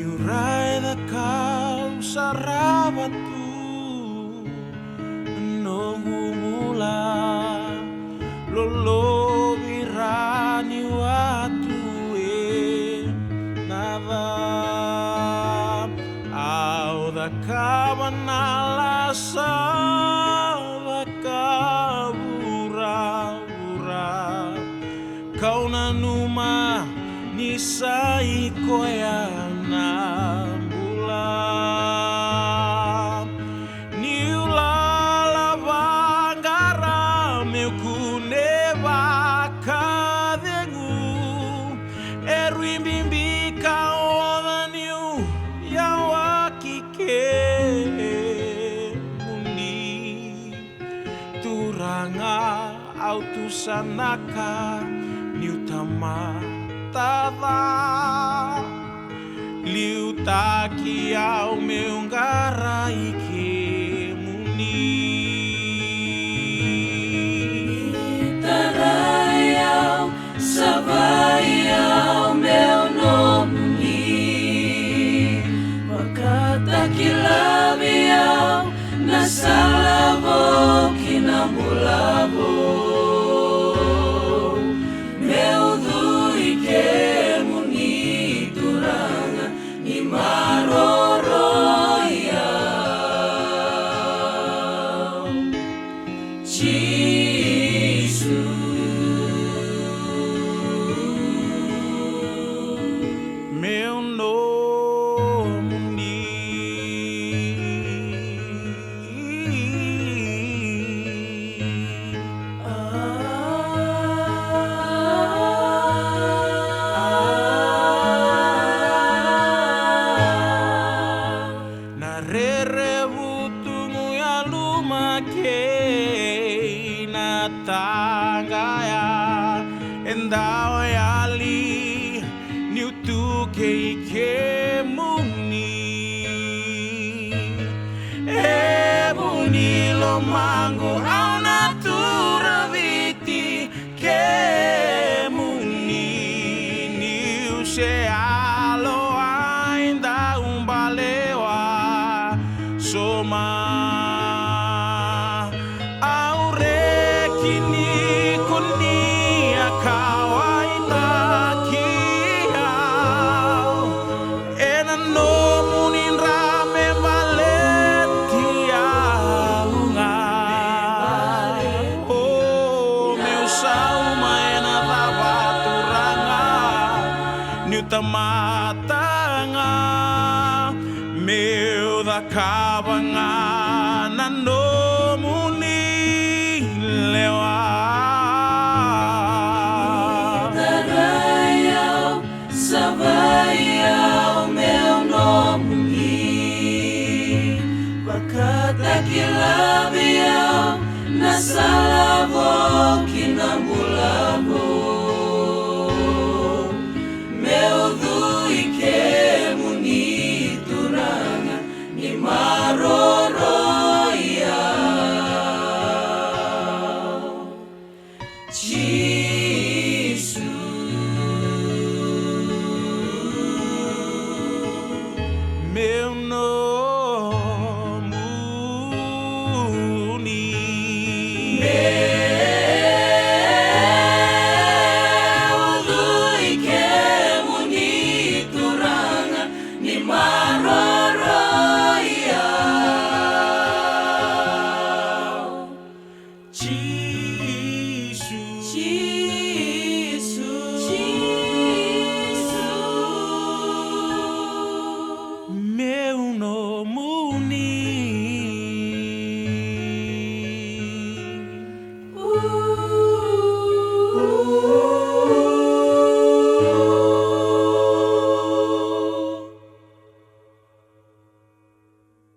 Niurai da kau sarabatu no humula lolo virani watu nada au da kabanala sa da kabura kau na numa ni sai koya na bula ni ulala vangara meu kuneva kadengu eruimbimbi oda niu yawakike muni turanga autusanaka niutama tava liu taki au meu ngarai ke muni tarai au savai au meu nome wakataki lavi au na salavo kinamulavo meu nome na rerevutungu ya lumake na tangaya endao yali niutuke ike muni muni lo mangu au natura viti ke muni niu se alo ainda balewa soma aurekini kunia kawaita tamatanga meu da kabanga na no muni lewa taraya savaya meu nome wakataki lavia na salavo kinamula